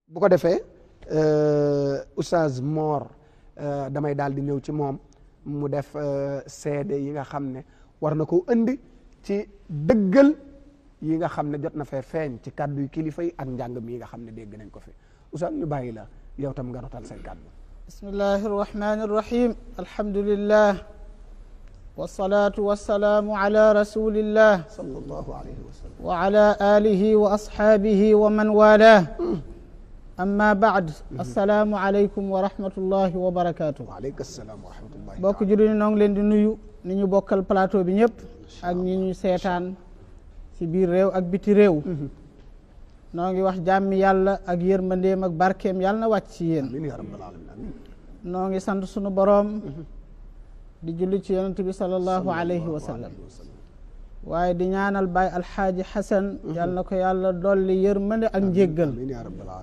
bu ko defee Oustaz Mor damay daal di ñëw ci moom mu def seede yi nga xam ne war na ko indi ci dëggal yi nga xam ne jot na fee feeñ ci kàddu yu kilifa yi ak njàng mi yi nga xam ne dégg nañ ko fi Oustaz ñu bàyyi la yow tam nga rotal say kàddu. bismillahi irrahmani irrahim alhamdulillah wasalaatu wasalaamu ala rasulillah sallallahu alayhi wa sallam wa ala alihi wa ashaabihi wa man wala amma baad assalaamu aleykum wa rahmatullahi wa barakatuh. waaleykum salaam wa rahmatullahi. bokk jullit noo ngi leen di nuyu ni ñu bokkal plateau bi ñëpp ak ñi ñu seetaan ci biir réew ak biti réew. noo ngi wax jàmmi yàlla ak yërmandeem ak barkeem yàlla na wàcc ci yéen. amiin yaa rabbal aalamiin. noo ngi sant sunu boroom di julli ci yonent bi sallallahu alayhi wa sallam waaye di ñaanal baay alxaaji xasan yàlla na ko yàlla dolli yërmande ak njéggal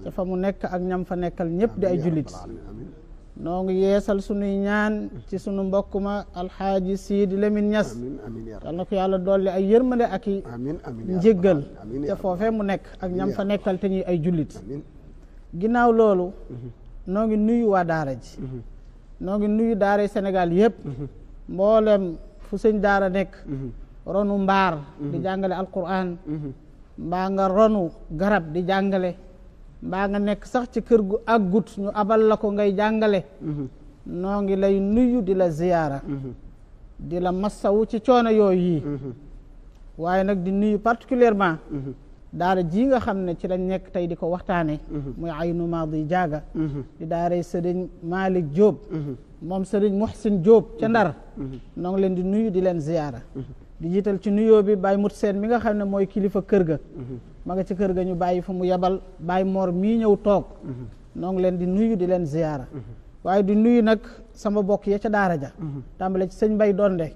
te fa mu nekk ak ñam fa nekkal ñëpp di ay jullit. noo ngi yeesal sunuy ñaan ci sunu mbokk ma alxaaji Sidi Lamine Niass yàlla na ko yàlla dolli ay yërmande ak i njéggal te foofee mu nekk ak ñam fa nekkal te ñuy ay jullit. ginnaaw loolu noo ngi nuyu waa daara ji noo ngi nuyu daara Sénégal yëpp mboolem fu sëñ daara nekk ronu mbaar di jàngale alquran mbaa nga ronu garab di jàngale mbaa nga nekk sax ci kër gu àggut ñu abal la ko ngay jàngale noo ngi lay nuyu di la ziyaara di la massawu ci coono yooyu yi waaye nag di nuyu particulièrement daara ji nga xam ne ci lañ nekk tey di ko waxtaane muy Aynoumady Diaga di daaray sëriñ Malick Diop moom sëriñ Muhsin Diop ca Ndar noo ngi leen di nuyu di leen ziyaara di jiital ci nuyoo bi Baye Mut Seen mi nga xam ne mooy kilifa kër ga ma nga ci kër ga ñu bàyyi fa mu yebal Baye Mor mii ñëw toog noo ngi leen di nuyu di leen ziyaara waaye di nuyu nag sama bokk ya ca daara ja tàmbale ci sëñ Mbay Donde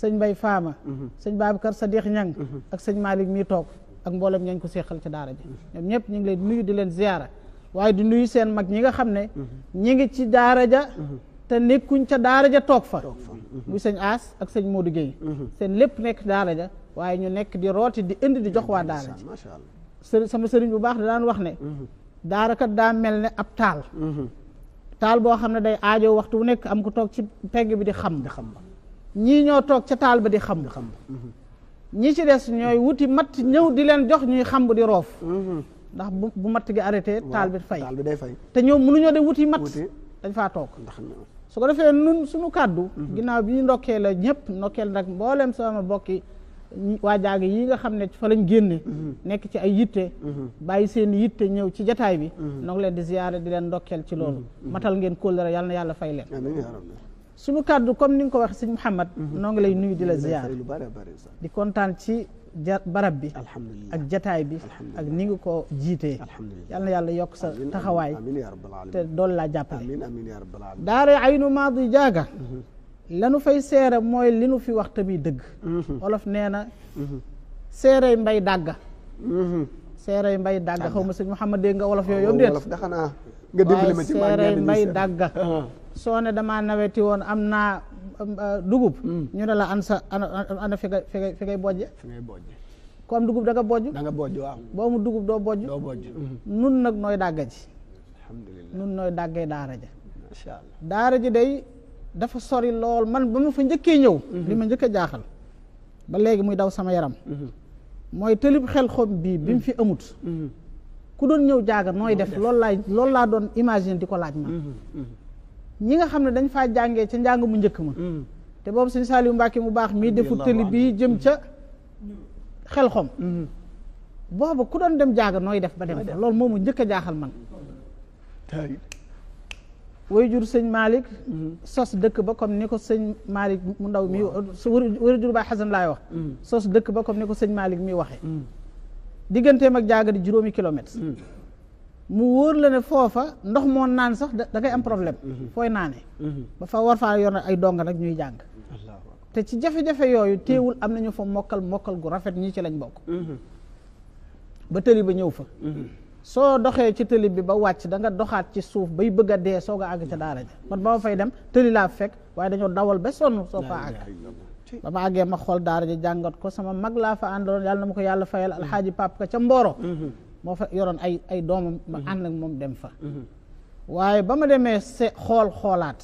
sëñ Mbay Faama sëñ Babacar Sadiq Ñang ak sëñ Malick mii toog ak mboolem ñañ ko seexal ca daara ji ñoom ñëpp ñu ngi leen di nuyu di leen ziyaara waaye di nuyu seen mag ñi nga xam ne ñi ngi ci daara ja te nekkuñ ca daara ja toog fa muy sëñ As ak sëñ Modou Gueye seen lépp nekk daara ja waaye ñu nekk di rooti di indi di jox waa daara ji sama sëriñ bu baax da daan wax ne daara kat daa mel ne ab taal boo xam ne day aajo waxtu bu nekk am ko toog ci pegg bi di xam ñii ñoo toog ca taal ba di xam ñi ci des ñooy wuti matt ñëw di leen jox ñuy xam di roof ndax bu matt gi arrêté taal bi fay te ñoom mënuñoo de wuti matt dañ faa toog su ko defee nun suñu kàddu ginnaaw bi ñu ndokkee la ñëpp ndokkeel nag mboolem sama bokki waa Diaga yi nga xam ne fa lañ génne nekk ci ay yitte bàyyi seen yitte ñëw ci jataay bi noo ngi leen di ziyaare di leen ndokkeel ci loolu matal ngeen kóllëre yàlla na yàlla fay leen suñu kàddu comme ni nga ko wax sëñ Mouhamad noo ngi lay nuyu di la ziyaar di kontaan ci barab bi ak jataay bi ak ni nga ko jiitee yàlla na yàlla yokk sa taxawaay te dool laa jàppale daara Aynoumady Diaga lanu fay seere mooy li nu fi wax tamit dëgg wolof nee na seerey mbay dàgga seerey mbay dàgga xaw ma sëñ Mouhamad dégg nga wolof yooyu déet waaye seerey mbay dàgga soo ne damaa naweti woon am naa dugub ñu ne la an sa ana fi ngay bojje ku am dugub da nga bojj waaw boo mu dugub doo bojj nun nag nooy dàgga ji nun nooy dàggee daara ja daara ji day dafa sori lool man ba ma fa njëkkee ñëw li ma njëkk a jaaxal ba léegi muy daw sama yaram mooy tëlib xel xom bii bi mu fi amut ku doon ñëw Diaga nooy def loolu laa doon imaginer di ko laaj ma ñi nga xam ne dañ faa jàngee ca njàng mu njëkk ma te boobu sëñ Saliou Mbacke mu baax mii defu tëli bii jëm ca xel xom boobu ku doon dem Diaga nooy def ba dem fa loolu moomu njëkk a jaaxal man way jur sëñ Malick sos dëkk ba comme ni ko sëñ Malick mu ndaw mi way jur Baay Xasan laay wax sos dëkk ba comme ni ko sëñ Malick mi waxee digganteem ak Diaga di 5 kilomètres mu wóor la ne foofa ndox moo naan sax da ngay am problème fooy naane ba fa war faa yor ay donga nag ñuy jàng te ci jafe-jafe yooyu teewul am nañu fa mokkal gu rafet ñii ci lañ bokk ba tëli ba ñëw fa soo doxee ci tëli bi ba wàcc da nga doxaat ci suuf bay bëgg a dee soog a àgg ca daara ja man ba ma fay dem tëli laa fekk waaye dañoo dawal ba sonn soo fa àgg ba ma àggee ma xool daara ja jàngat ko sama mag laa fa àndaloon yàlla na ma ko yàlla fayal alxaaji pap ka ca Mboro moo fa yoroon ay doomam ma ànd ak moom dem fa waaye ba ma demee xoolaat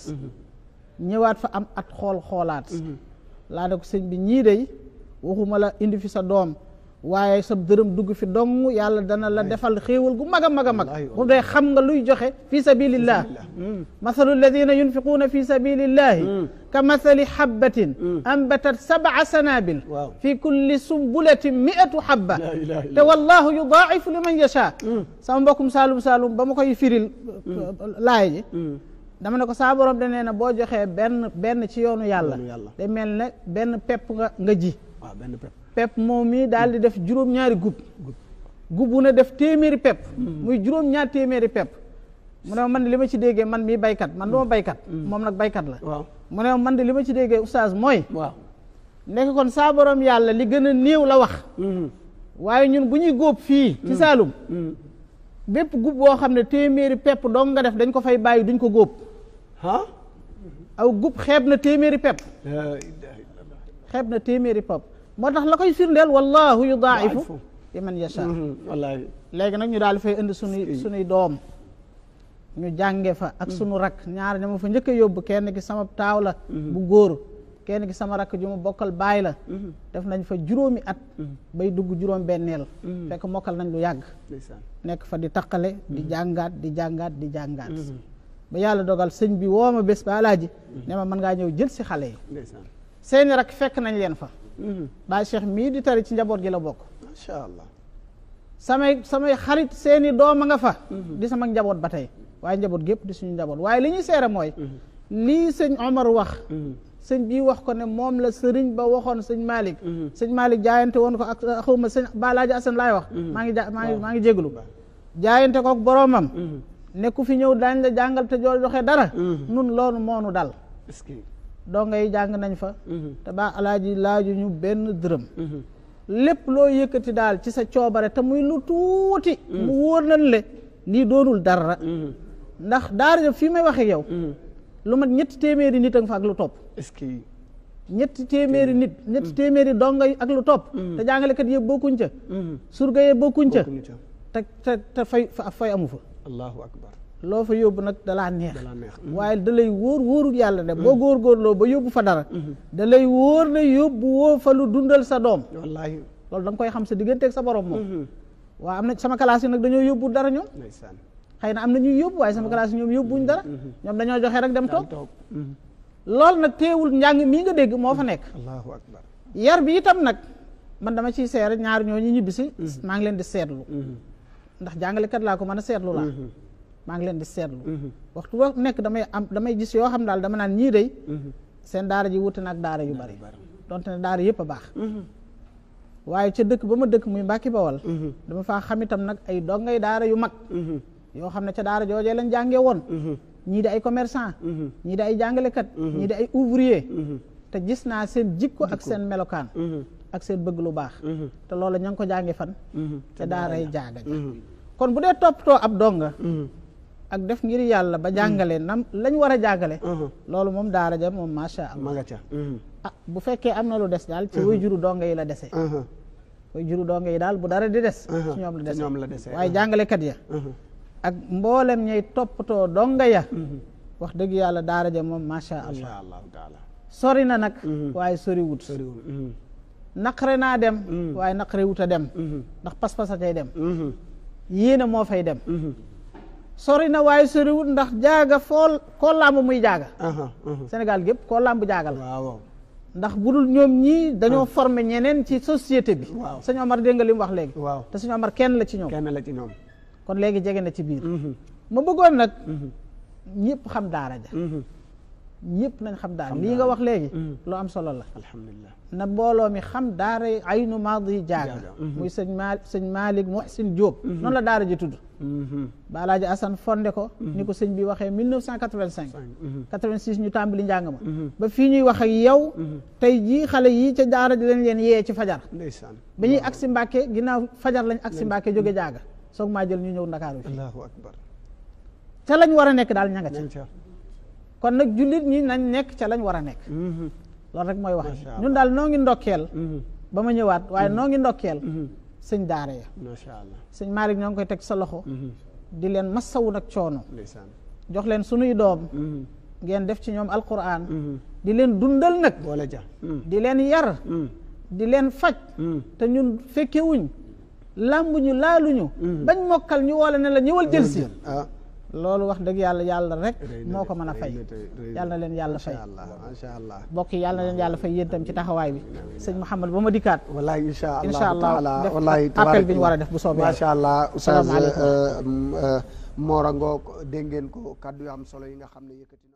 ñëwaat fa am at xoolaat laa ne ko sëñ bi ñii day waxuma la indi fi sa doom waaye sa dërëm dugg fi dong yàlla dana la defal xéewal gu mag a mag a mag bu dee xam nga luy joxe fi sabilillah mathalu alladina yunfiquuna fi sabilillahi ka mathali habbatin ambatat 7 sanabil fi kulli sumbulatin 100 habba te wallahu yudaa'ifu liman yasha sama mbokkum saalum ba ma koy firil laay ji dama ne ko saa borom da nee na boo joxee benn ci yoonu yàlla day mel ne benn pepp nga ji pepp moom mi daal di def juróom-ñaari gub bu ne def téeméeri pepp muy juróom-ñaar téeméeri pepp mu ne man li ma ci déggee man mii baykat man duma baykat moom nag baykat la mu ne man de li ma ci déggee oustaz mooy nekk kon saa borom yàlla li gën a néew la wax waaye ñun bu ñuy góob fii ci Saalum bépp gub boo xam ne téeméeri pepp dong nga def dañ ko fay bàyyi duñ ko góob aw gub xeeb na téeméeri pepp moo tax la koy firndeel wallahu yudaa'ifu liman yasha wallaahi léegi nag ñu daal di fay indi sunuy doom ñu jànge fa ak sunu rak ñaar ña ma fa njëkk a yóbbu kenn ki sama taaw la bu góor kenn ki sama rakk ju ma bokkal baay la def nañ fa juróomi at bay dugg juróom benneel fekk mokkal nañ lu yàgg nekk fa di taqale di jàngaat ba yàlla dogal sëñ bi woo ma bés ba alaaji ne ma mën ngaa ñëw jël si xale yi seeni rak fekk nañ leen fa baay Cheikh mii di tari ci njaboot gi la bokk masha Allah samay xarit seeni doom a nga fa di sama njaboot ba tey waaye njaboot gépp di suñu njaboot waaye li ñuy seere mooy lii sëñ Omar wax sëñ bii wax ko ne moom la sëriñ ba waxoon sëñ Malick jaayante woon ko ak xawma sëñ Balaaji Asan laay wax maa ngi jéglu jaayante ko ak boroomam ne ku fi ñëw daañ la jàngal te joo joxe dara nun loolu moonu dal donga yi jàng nañ fa te ba alaaji laaju ñu benn dërëm lépp loo yëkkati daal ci sa coobare te muy lu tuuti mu wóor nañ le lii doonul dara ndax daara ja fii may waxe yow lu mat ñetti téeméeri nit a nga fa ak lu topp ñetti téeméeri donga yi ak lu topp te jàngalekat yëpp bokkuñ ca surga yëpp bokkuñ ca te fay amu fa allahu akbar loo fa yóbbu nag dalaa neex waaye da lay wóoru yàlla ne boo góorgóorloo ba yóbbu fa dara da lay wóor ne yóbbu woo fa lu dundal sa doom wallaahi loolu da nga koy xam sa digganteeg sa borom moom waaw am na sama classe yi nag dañoo yóbbu dara ñoom xëy na am na ñuy yóbbu waaye sama classe yi ñoom yóbbuñ dara ñoom dañoo joxe rek dem toog loolu nag teewul njàng mii nga dégg moo fa nekk allahu akbar yar bi itam nag man dama ciy seere ñaar ñooñu ñibbisi maa ngi leen di seetlu ndax jàngalekat laa ko mën a seetlu laa maa ngi leen di seetlu waxtu wa nekk damay gis yoo xam daal dama naan ñii day seen daara ji wuute na ak daara yu bari donte ne daara yëpp a baax waaye ca dëkk ba ma dëkk muy Mbàkke Bawal dama faa xam itam nag ay dongay daara yu mag yoo xam ne ca daara joojee lañ jàngee woon ñii di ay commerçant ñii di ay jàngalekat ñii di ay ouvrier te gis naa seen jikko ak seen melokaan ak seen bëgg lu baax te loolu ña ngi ko jànge fan ca daaray jaaga kon bu dee toppatoo ab donga ak def ngir yàlla ba jàngale nam lañ war a jàngale loolu moom daara ja moom macha allah bu fekkee am na lu des daal ci way juru donga yi la dese way juru donga yi daal bu dara di des ci ñoom la dese waaye jàngalekat ya ak mboolem ñay toppatoo donga ya wax dëgg yàlla daara ja moom macha allah sori na nag waaye sori wut naqare naa dem waaye naqare wut a dem ndax pas-pas a cay dem yéena moo fay dem sori na waaye soriwut ndax jaaga koo làmb muy jaaga Sénégal gépp koo làmb jaaga la ndax bu dul ñoom ñii dañoo formé ñeneen ci société bi sëñ Omar dégg nga li mu wax léegi te sëñ Omar kenn la ci ñoom kon léegi jege na ci biir ma bëggoon nag ñëpp xam daara ja ñëpp nañ xam daara lii nga wax léegi lu am solo la alhamdulilah na mbooloo mi xam daara Aynoumady Diaga muy sëñ Malick Muhsin Diop noonu la daara ji tudd ba Alaaji Asan fondé ko ni ko sëñ bi waxee 1985 86 ñu tàmbali njàng ma ba fii ñuy wax ak yow tey jii xale yii ca daara ji lañ leen yee ci fajar ba ñuy agsi Mbàkke ginnaaw fajar lañ agsi Mbàkke jóge jaaga soog maa jël ñu ñëw Ndakaaru fii Allahu akbar ca lañ war a nekk daal ña nga ca kon nag jullit ñi nañ nekk ca lañ war a nekk loolu rek mooy wax ñun daal noo ngi ndokkeel ba ma ñëwaat waaye noo ngi ndokkeel sëñ daara ya macha allah sëñ Malick ñoo ngi koy teg sa loxo di leen massawu nag coono ndeysaan jox leen sunuy doom ngeen def ci ñoom alquran di leen dundal nag boole ja di leen yar di leen faj te ñun fekkewuñ làmbuñu laaluñu bañ mokkal ñu woole ne la ñëwal jël si loolu wax dëgg yàlla yàlla rek moo ko mën a fay yàlla na leen yàlla fay macha allah mbokk yi yàlla na leen yàlla fay yéen tam ci taxawaay bi sëñ Mouhamed ba ma dikkaat wallahi incha allah def wallahi appel bi ñu war a def bu soobee macha allah Oustaz Mor Niang dégg ngeen ko kaddu yu am solo yi nga xam ne yëkkati